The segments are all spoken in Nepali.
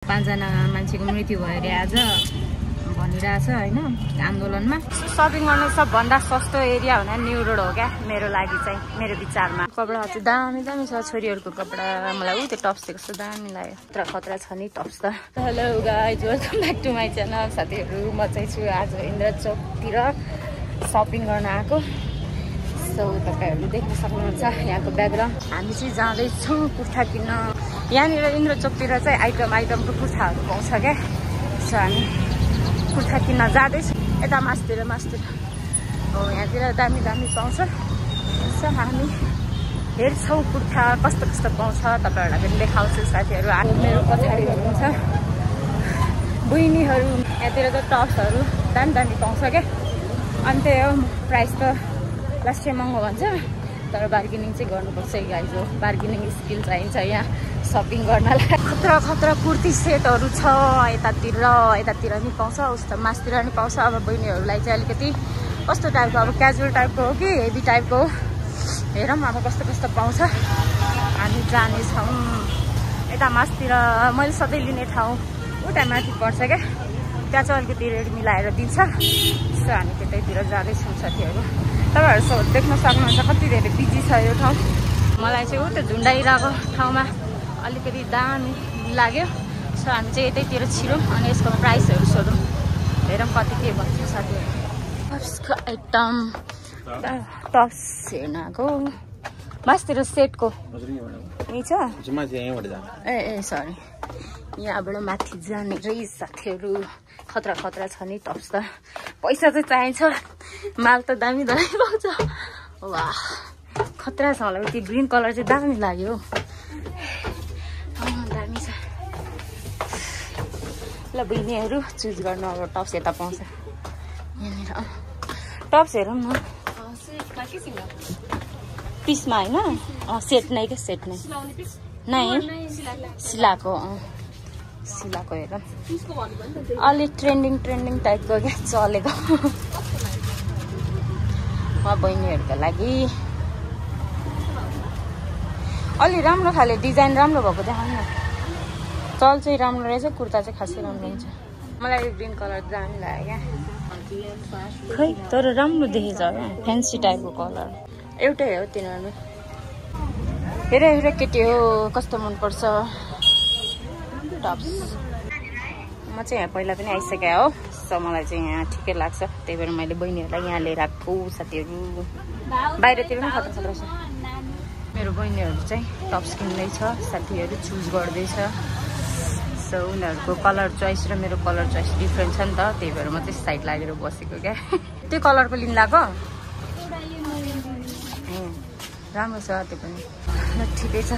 5 जना मान्छेको मृत्यु भयो अरे आज भनिरहेछ हैन आन्दोलनमा। शपिङ गर्ने सबभन्दा सस्तो एरिया भने न्यू रोड हो क्या मेरो लागि चाहिँ, मेरो विचारमा। कपडा चाहिँ दामी दामी छ, छोरीहरूको कपडा। मलाई ऊ त्यो टप्स चाहिँ कस्तो दामी लाग्यो, खतरा खतरा छ नि टप्स त। Hello guys, welcome back to my channel. साथीहरू म चाहिँ छु आज इन्द्रचोकतिर शपिङ गर्न आएको। सो तपाईँहरूले देख्न सक्नुहुन्छ यहाँको ब्याकग्राउन्ड। हामी चाहिँ जाँदैछौँ कुर्ता किन्न। यहाँनिर इन्द्रचोकतिर चाहिँ आइटमको कुर्ताहरू पाउँछ क्या। सो हामी कुर्ता किन्न जाँदैछौँ यता मासतिर हो। यहाँतिर दामी दामी पाउँछ। सो हामी हेर्छौँ कुर्ता कस्तो कस्तो पाउँछ, तपाईँहरूलाई पनि देखाउँछु साथीहरू। मेरो पछाडि हुनुहुन्छ बहिनीहरू। यहाँतिर त टप्सहरू दामी दामी पाउँछ क्या। अनि त्यही हो, प्राइस त लास्ट टाइम महँगो भन्छ, तर बार्गेनिङ चाहिँ गर्नुपर्छ गाइज हो। बार्गेनिङ स्किल चाहिन्छ यहाँ सपिङ गर्नलाई। खतरा खतरा कुर्ती सेटहरू छ यतातिर नि पाउँछ, उस्तो मासतिर नि पाउँछ। अब बहिनीहरूलाई चाहिँ अलिकति कस्तो टाइपको, अब क्याजुअल टाइपको हो कि हेभी टाइपको हो, हेरौँ अब कस्तो कस्तो पाउँछ। हामी जानेछौँ यता मासतिर। मैले सधैँ लिने ठाउँ उता माथि पर्छ क्या, त्यहाँ चाहिँ अलिकति रेट मिलाएर दिन्छ। सो हामी त्यतैतिर जाँदैछौँ साथीहरू। तपाईँहरू देख्न सक्नुहुन्छ कति धेरै बिजी छ यो ठाउँ। मलाई चाहिँ उता झुन्डाइरहेको ठाउँमा अलिकति दामी लाग्यो। सो हामी चाहिँ यतैतिर छिरौँ अनि यसको प्राइसहरू सोधौँ, हेरौँ कति के भन्छ साथीहरू। टप्सको आइटम, टप्स हेर्न आएको। मासतिर सेटको यही छ ए सरी, यहाँबाट माथि जाने रहेछ साथीहरू। खतरा खतरा छ नि टप्स त। पैसा चाहिँ चाहिन्छ, माल त दामी दामी पाउँछ। वाह खतरा छ। मलाई त्यो ग्रिन कलर चाहिँ दामी लाग्यो, दामी छ। ल बहिनीहरू चुज गर्नु अब टप्स यता पाउँछ यहाँनिर। टप्स हेरौँ न पिसमा होइन, सेट नै क्या, सेट नै सिलाएको हेरौँ। अलिक ट्रेन्डिङ टाइपको क्या चलेको। बहिनीहरूको लागि अलि राम्रो खाले डिजाइन राम्रो भएको देखाउनु न। चल चाहिँ राम्रो रहेछ, कुर्ता चाहिँ खासै राम्रो हुन्छ। मलाई यो ग्रिन कलर दामी लाग्यो क्या, खै तर राम्रो देखेछ क्या, फ्यान्सी टाइपको कलर। एउटै हो तिनीहरू। हेर केटी हो कस्तो मनपर्छ टप्स। म चाहिँ यहाँ पहिला पनि आइसकेँ हो। सो मलाई चाहिँ यहाँ ठिकै लाग्छ, त्यही भएर मैले बहिनीहरूलाई यहाँ लिएर आएको साथीहरू। बाहिरतिर पनि खतरा खतरा छ। मेरो बहिनीहरू चाहिँ टप्स किन्दैछ साथीहरू, चुज गर्दैछ। सो उनीहरूको कलर चोइस र मेरो कलर चोइस डिफ्रेन्ट छ नि त, त्यही भएर म चाहिँ साइड लागेर बसेको क्या। त्यो कलरको लिन लगाएको राम्रो छ त्यो पनि। ठिकै छ।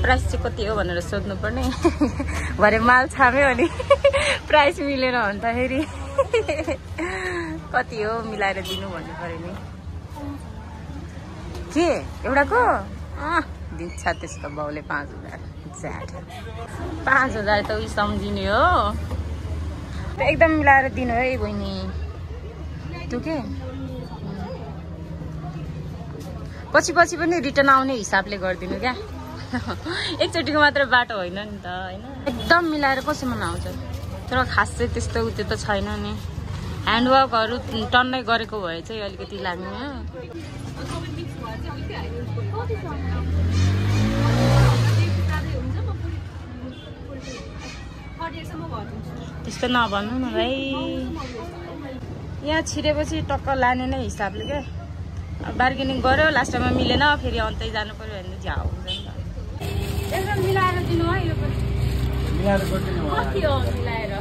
प्राइस चाहिँ कति हो भनेर सोध्नु पर्ने। भरे माल छाम्यो अनि प्राइस मिलेन भन्दाखेरि कति हो मिलाएर दिनु भन्नु पर्यो नि। के एउटाको दिन्छ त्यसको बाउले 5000। 5000 त उयो सम्झिने हो, एकदम मिलाएर दिनु है बहिनी। त्यो के पछि पनि रिटर्न आउने हिसाबले गरिदिनु क्या। एकचोटिको मात्र बाटो होइन नि त होइन। एकदम मिलाएर कसैमा आउँछ, तर खास चाहिँ त्यस्तो उत्यो त छैन नि। ह्यान्डवर्कहरू टन्नै गरेको भए चाहिँ अलिकति लाग्ने। त्यस्तो नभन्नु न भाइ, यहाँ छिरेपछि टक्क लाने नै हिसाबले क्या। बार्गेनिङ गऱ्यो लास्टमा मिलेन, फेरि अन्तै जानु पर्यो भने झ्याउ हुन्छ नि त। एकदम मिलाएर दिनु है यो पनि। मिलाएर गरिदिनु कति हो मिलाएर?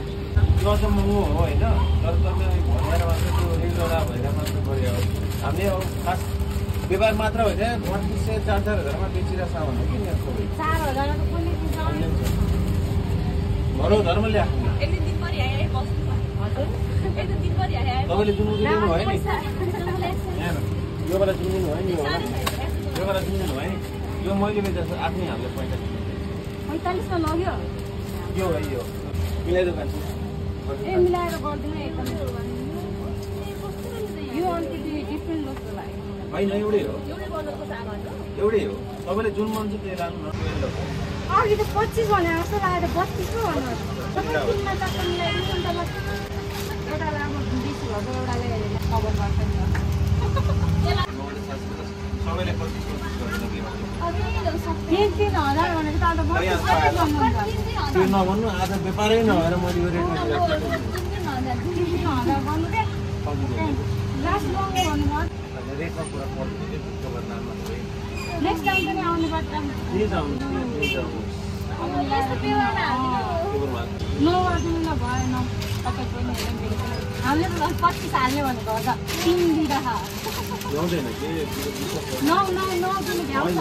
गर्छ महँगो हो होइन, तर तपाईँ भनेर मात्र त्यो रेगुलर भएर मात्र गऱ्यो। हामीले अब खास व्यापार मात्र होइन, 2500-4000 बेचिरहेको सामान हो कि यस्तो। 4000 त कुनै दिन्छ घरौ धर्म ल्या एक दिन दिनभरि आए बस्नु पर्यो। हजुर एक दिन दिनभरि आए तपाईँले जुन दिनु भयो नि, यो बेला जुन दिनु भयो नि, यो बेला जुन दिनु भयो नि, यो मैले बेचेको आफ्नै हालले 45 मा लग्यो। यो है यो मिलाइदो कान्छ ए मिलाएर गर्दिनु एकदम। यो अलिकति डिफ्रेन्ट जस्तो लाग्यो। होइन एउटै हो, एउटै कलरको सामान हो, एउटै हो। तपाईँले जुन मन छ त्यो लानु न। अघि त 25 भने जस्तो लाग्यो 32 पो भन्नु सबै किन्न त मिलाइदिनु नि त ल एउटालाई अब 20 भएको एउटाले कभर गर्छ नि सबैले 25 गरेर के भन्छ 3,000 भनेको त अन्त 32 गर्नुहुन्छ त्यो नभन्नु आज व्यापारै नभएर मैले यो रेटमा दिएको 3,000 गर्नु के लास्ट महँगो भन्नुभयो रेटमा पुरा पर्दैन त्यो नाममा नेक्स्ट टाइम पनि आउनु पर्छ के जाउँ नो गरिदिनु न भएन तपाईँ पनि हामीले त 25 हाल्ने भनेको हो त 3 दिँदा ल्याउँदैन के नदिनु भ्याउँछ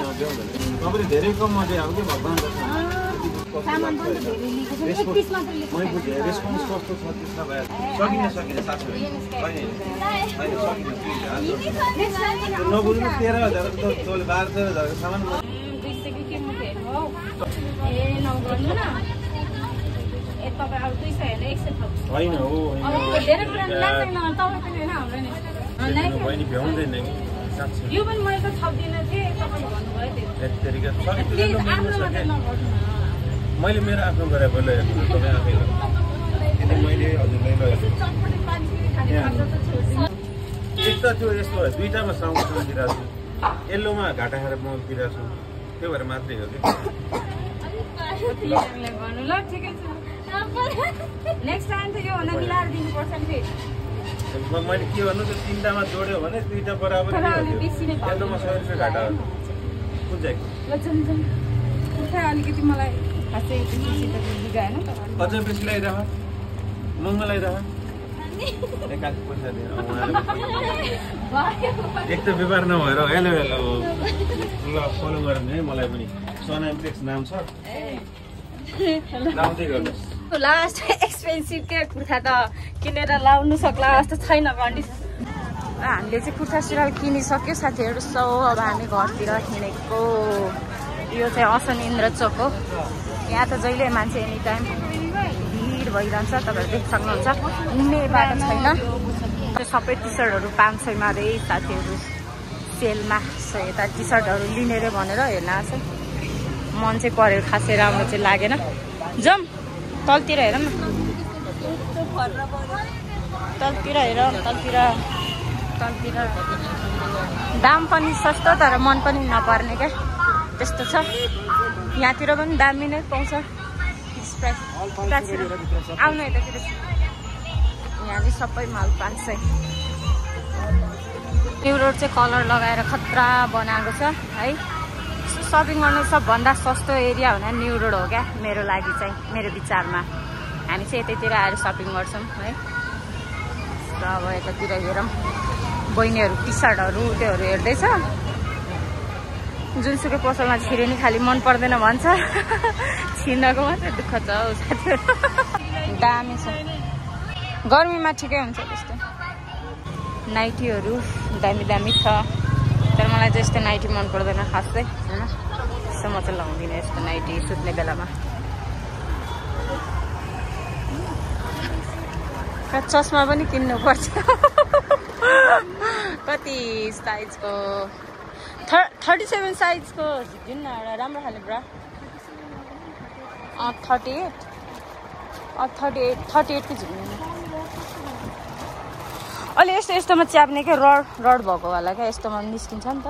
तपाईँले धेरै कम मजा अब के भगवान् सामान पनि त धेरै लिएको छ 31 मात्र लिएको मैले बुझेँ रेस्पोन्स कस्तो छ त्यसमा भए सकिने साथी नबुझ्नु 13,000 त तँले 12,000 सामान ए नगर्नु न ए तपाईँ अब 200 हेर्नु 100 होइन हो धेरै पुरानो लाग्दैन तपाईँ पनि होइन हाम्रो नि बहिनी भ्याउँदैन कि साँच्चै यो पनि मैले त थप्दिनँ थिएँ तपाईँले भन्नुभयो मैले मेरो आफ्नो गरेर पहिला हेर्नु तपाईँ आफै किन मैले हजुरलाई एक त त्यो यस्तो दुईटामा साउन्ड दिइरहेको छु येल्लोमा घाटा खाएर म दिइरहेको छु त्यो भएर मात्रै हो कि नेक्स्ट टाइम त यो भन्दा मिलाएर दिनुपर्छ नि मैले के भन्नु त्यो 3टामा जोड्यो भने 2टा बराबर येल्लोमा 100 रुपियाँ घाटा हो कुन चाहिँ अलिकति मलाई खासै बुझाएन अझ बेसी लगाइरह महँगो लगाइरह एकाधिक पैसा दिएर एक त व्यापार नभएर हेलो हेलो ल फलो गर्नु है मलाई पनि सोना इम्प्लेक्स नाम छ लाउँदै गर्नुहोस् लास्ट एक्सपेन्सिभ के कुर्ता त किनेर लाउनु सक्ला जस्तो छैन कन्डिसन हामीले चाहिँ कुर्ता सुरुवाल किनिसक्यो साथीहरू सो अब हामी घरतिर हिँडेको यो चाहिँ असन इन्द्र चोक हो यहाँ त जहिले मान्छे एनी टाइम भिड भइरहन्छ तपाईँहरू देख्न सक्नुहुन्छ हिँड्ने बाटो छैन त्यो सबै टी सर्टहरू 500 मा रे साथीहरू सेलमा सो यता टी सर्टहरू लिने रे भनेर हेर्न आएको छ मन चाहिँ परेको खासै राम्रो चाहिँ लागेन जाउँ तलतिर हेरौँ न तलतिर हेर तलतिर दाम पनि सस्तो तर मन पनि नपर्ने क्या त्यस्तो छ यहाँतिर पनि दामी नै पाउँछ आउनु यतातिर यहाँनिर सबै माल 500 न्यु रोड चाहिँ कलर लगाएर खतरा बनाएको छ है सपिङ गर्ने सबभन्दा सस्तो एरिया हुने न्यु रोड हो क्या मेरो लागि चाहिँ मेरो विचारमा हामी चाहिँ यतैतिर आएर सपिङ गर्छौँ है र अब यतातिर हेरौँ बहिनीहरू टी सर्टहरू त्योहरू हेर्दैछ जुनसुकै पसलमा छिरे नि खालि मन पर्दैन भन्छ छिर्नको मात्रै दुःख छ हौ साथीहरू दामी छ गर्मीमा ठिकै हुन्छ त्यस्तो नाइटीहरू दामी दामी छ तर मलाई चाहिँ यस्तो नाइटी मन पर्दैन खासै होइन त्यस्तो म चाहिँ लाउँदिनँ यस्तो नाइटी सुत्ने बेलामा चस्मा पनि किन्नुपर्छ कति साइजको 37 साइजको झिक्दिनु न एउटा राम्रो खाले ब्रा 38 को झिक्दिनु अलि यस्तोमा च्याप्ने क्या रड भएको वाला क्या यस्तोमा निस्किन्छ नि त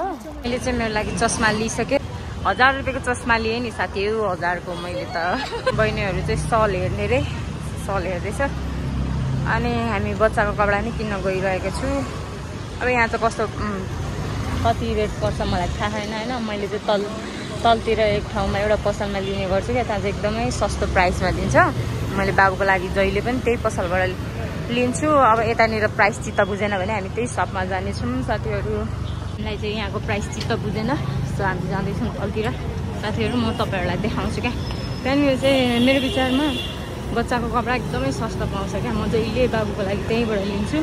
मैले चाहिँ मेरो लागि चस्मा लिइसकेँ 1000 रुपियाँको चस्मा लिएँ नि साथीहरू 1000 को मैले त बहिनीहरू चाहिँ सल हेर्ने रे सल हेर्दैछ अनि हामी बच्चाको कपडा नि किन्न गइरहेको छु अब यहाँ चाहिँ कस्तो कति रेट पर्छ मलाई थाहा छैन होइन मैले चाहिँ तलतिर एक ठाउँमा एउटा पसलमा लिने गर्छु क्या त्यहाँ चाहिँ एकदमै सस्तो प्राइसमा दिन्छ मैले बाबुको लागि जहिले पनि त्यही पसलबाट लिन्छु अब यतानिर प्राइस चित्त बुझेन भने हामी त्यही सपमा जानेछौँ साथीहरूलाई चाहिँ यहाँको प्राइस चित्त बुझेन सो हामी जाँदैछौँ तलतिर साथीहरू म तपाईँहरूलाई देखाउँछु क्या त्यहाँनिर चाहिँ मेरो विचारमा बच्चाको कपडा एकदमै सस्तो पाउँछ क्या म जहिले बाबुको लागि त्यहीँबाट लिन्छु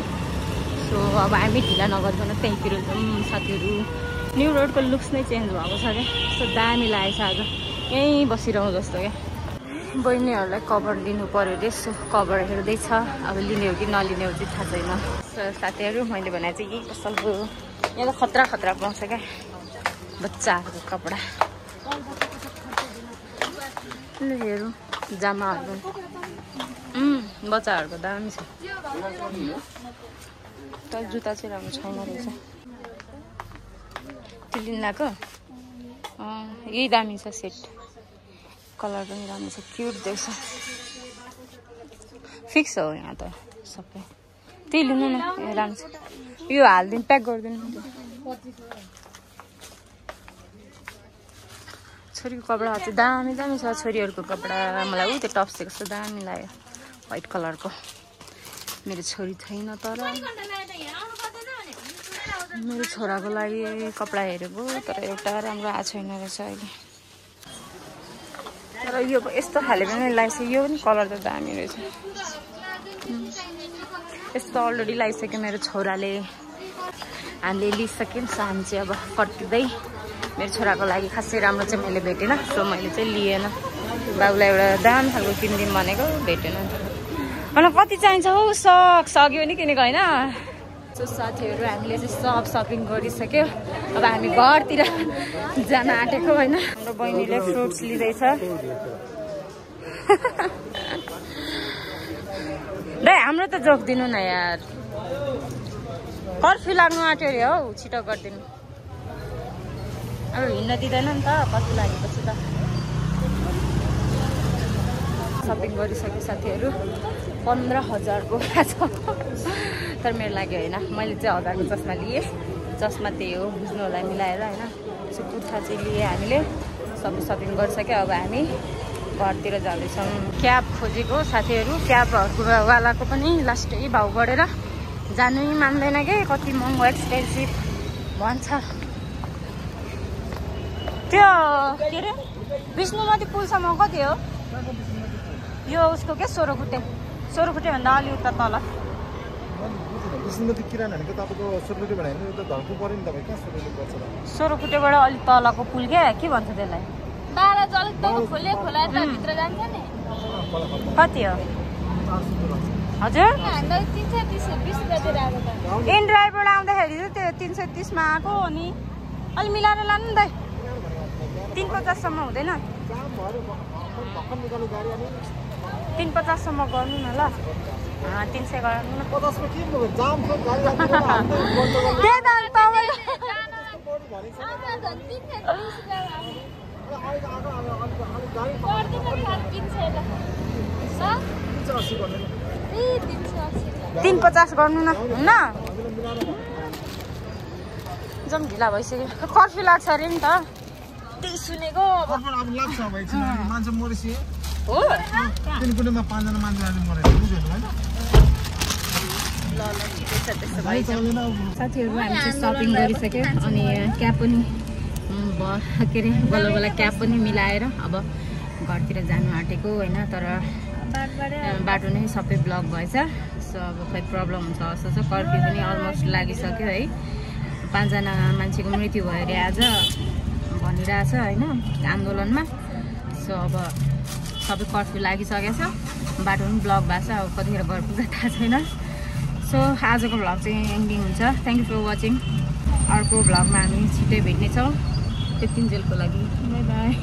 सो अब हामी ढिला नगरिकन त्यहीँतिर जाउँ साथीहरू न्यु रोडको लुक्स नै चेन्ज भएको छ क्या यस्तो दामी लागेको छ आज यहीँ बसिरहँ जस्तो क्या बहिनीहरूलाई कभर लिनु पऱ्यो रे सो कभर हेर्दैछ अब लिने हो कि नलिने हो चाहिँ थाहा छैन सो साथीहरू मैले भने चाहिँ यही पसल हो यहाँ त खतरा पाउँछ क्या बच्चाहरूको कपडा हेरौँ जामाहरू बच्चाहरूको दामी छ तर जुत्ता चाहिँ राम्रो छैन रहेछ त्यो लिन लगाएको यही दामी छ सेट कलर पनि राम्रो छ क्युट देख्छ फिक्स हो यहाँ त सबै त्यही लिनु न राम्रो छ यो हालिदिनु प्याक गरिदिनु छोरीको कपडा चाहिँ दामी दामी छ छोरीहरूको कपडा मलाई त्यो टप्स चाहिँ कस्तो दामी लाग्यो व्हाइट कलरको मेरो छोरी छैन तर मेरो छोराको लागि कपडा हेरेको तर एउटा राम्रो आएको छैन रहेछ अहिले तर यो यस्तो खाले पनि लगाइसक्यो यो पनि कलर त दामी रहेछ यस्तो अलरेडी लगाइसक्यो मेरो छोराले हामीले लिइसक्यौँ सो हामी चाहिँ अब फर्किँदै मेरो छोराको लागि खासै राम्रो चाहिँ मैले भेटेन सो मैले चाहिँ लिएन बाबुलाई एउटा दाम खालको किनिदिउँ भनेको भेटेन मलाई कति चाहिन्छ हौ सक्स अघि पनि किनेको होइन सो साथीहरू हामीले चाहिँ सब सपिङ गरिसक्यो अब हामी घरतिर जान आँटेको होइन हाम्रो बहिनीले फ्रुट्स लिँदैछ दाइ हाम्रो त जोगिदिनु न यार कर्फ्यू लाग्नु आँट्यो अरे हौ छिटो गरिदिनु अब हिँड्न दिँदैन नि त कर्फ्यू लागेपछि त सपिङ गरिसक्यो साथीहरू 15,000को छ तर मेरो लागि होइन मैले चाहिँ 1000को चस्मा लिएँ चस्मा त्यही हो बुझ्नु होला मिलाएर होइन सो कुर्ता चाहिँ लिएँ हामीले सबै सपिङ गरिसक्यो अब हामी घरतिर जाँदैछौँ क्याब खोजेको साथीहरू क्याबवालाको पनि लास्टै भाउ बढेर जानै मान्दैन कि कति महँगो एक्सपेन्सिभ भन्छ त्यो के अरे विष्णुमती पुलसम्म कति हो यो उसको के 16 खुट्टे भन्दा अलि उता तल विष्णुमती किराना भनेको तपाईँको 16 खुट्टे भने यो त धर्को पर्यो नि तपाईँ कहाँ 16 खुट्टे पर्छ 16 खुट्टेबाट अलि तलको पुल के भन्छ त्यसलाई 12 जलको खोले खोला त भित्र जान्छ नि कति हो हजुर हामीलाई 330 गते आएको त इन ड्राइभबाट आउँदाखेरि चाहिँ त्यो 330 मा आएको अनि अलि मिलाएर लानु नि त 350 सम्म हुँदैन 350 सम्म गर्नु न ल 300 गर्नु न 50 को के भयो जाम छ गाडी राख्नु त्यही त तपाईँ तीन 50 गर्नु न हुन्न जम ढिला भइसक्यो कर्फ्यू लाग्छ अरे नि त त्यही सुनेको अब लाग्छ भाइ छ मान्छे मरेसी हो तिन कुनेमा 5 जना मान्छे मरे बुझ्नु हैन ल ठिकै छ त्यसो भए साथीहरू हामी चाहिँ सपिङ गरिसक्यो अनि क्याब पनि के अरे बल्ल क्याब पनि मिलाएर अब घरतिर जानु आँटेको होइन तर बाटो नै सबै ब्लक भएछ सो अब खै प्रब्लम हुन्छ जस्तो छ कर्फ्यू पनि अलमोस्ट लागिसक्यो है 5 जना मान्छेको मृत्यु भयो अरे आज भनिरहेछ होइन आन्दोलनमा सो अब सबै कर्फ्यू लागिसकेको छ बाटो पनि ब्लक भएको छ अब कतिखेर घर पुग्दा थाहा छैन सो आजको भ्लग चाहिँ एन्डिङ हुन्छ थ्याङ्क यू फर वाचिङ अर्को भ्लगमा हामी छिट्टै भेट्नेछौँ 15 जेलको लागि बाई बाई